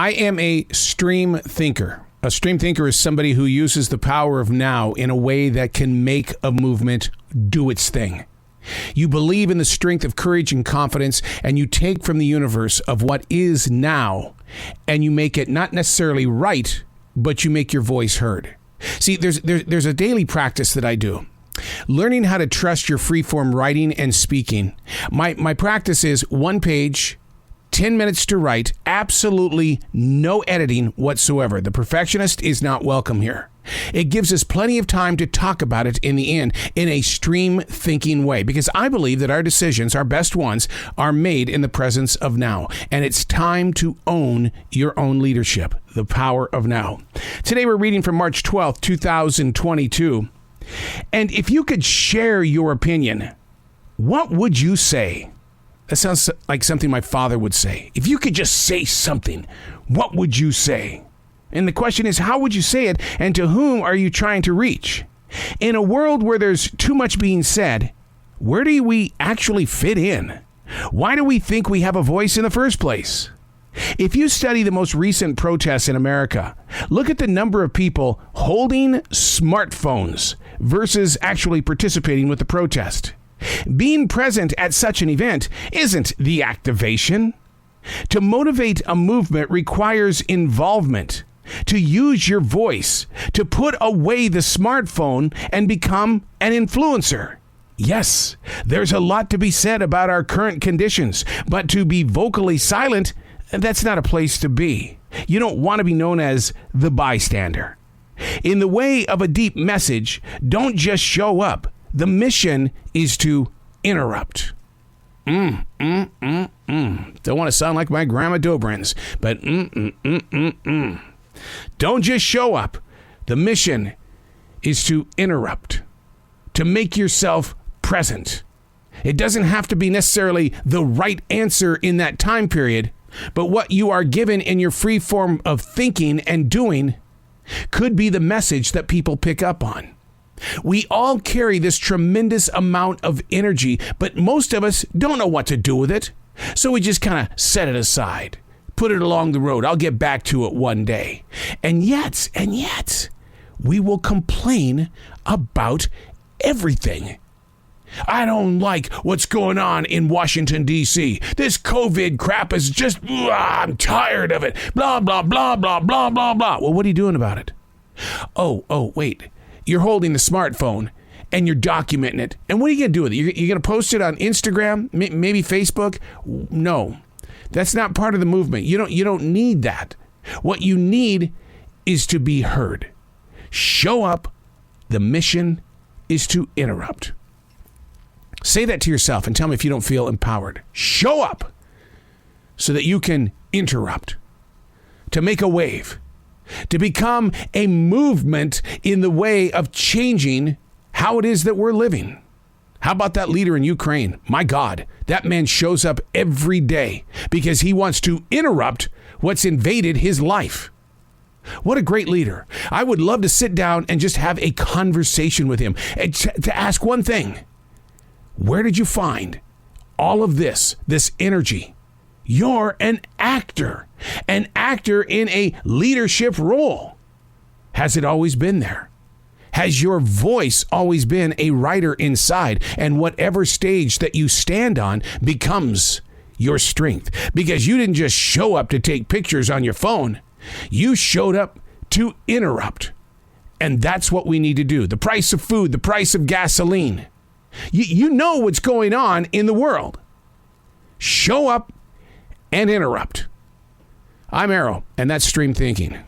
I am a stream thinker. A stream thinker is somebody who uses the power of now in a way that can make a movement do its thing. You believe in the strength of courage and confidence, and you take from the universe of what is now, and you make it not necessarily right, but you make your voice heard. See, there's a daily practice that I do. Learning how to trust your free-form writing and speaking. My practice is 1 page, 10 minutes to write, absolutely no editing whatsoever. The perfectionist is not welcome here. It gives us plenty of time to talk about it in the end in a stream thinking way, because I believe that our decisions, our best ones, are made in the presence of now. And it's time to own your own leadership, the power of now. Today we're reading from March 12th, 2022. And if you could share your opinion, what would you say? That sounds like something my father would say. If you could just say something, what would you say? And the question is, how would you say it, and to whom are you trying to reach? In a world where there's too much being said, where do we actually fit in? Why do we think we have a voice in the first place? If you study the most recent protests in America, look at the number of people holding smartphones versus actually participating with the protest. Being present at such an event isn't the activation. To motivate a movement requires involvement. To use your voice, to put away the smartphone and become an influencer. Yes, there's a lot to be said about our current conditions, but to be vocally silent, that's not a place to be. You don't want to be known as the bystander. In the way of a deep message, don't just show up. The mission is to interrupt. Don't want to sound like my grandma Dobrins, but Don't just show up. The mission is to interrupt, to make yourself present. It doesn't have to be necessarily the right answer in that time period, but what you are given in your free form of thinking and doing could be the message that people pick up on. We all carry this tremendous amount of energy, but most of us don't know what to do with it. So we just kind of set it aside, put it along the road. I'll get back to it one day. And yet, we will complain about everything. I don't like what's going on in Washington, D.C. This COVID crap is just, I'm tired of it. Blah, blah, blah, blah, blah, blah, blah. Well, what are you doing about it? Oh, wait. You're holding the smartphone and you're documenting it. And what are you going to do with it? You're going to post it on Instagram, maybe Facebook? No, that's not part of the movement. You don't need that. What you need is to be heard. Show up. The mission is to interrupt. Say that to yourself and tell me if you don't feel empowered. Show up so that you can interrupt, to make a wave, to become a movement in the way of changing how it is that we're living. How about that leader in Ukraine? My God, that man shows up every day because he wants to interrupt what's invaded his life. What a great leader. I would love to sit down and just have a conversation with him and to ask one thing. Where did you find all of this energy? You're an actor in a leadership role. Has it always been there? Has your voice always been a writer inside? And whatever stage that you stand on becomes your strength. Because you didn't just show up to take pictures on your phone. You showed up to interrupt. And that's what we need to do. The price of food, the price of gasoline. You know what's going on in the world. Show up and interrupt. I'm Arrow, and that's Stream Thinking.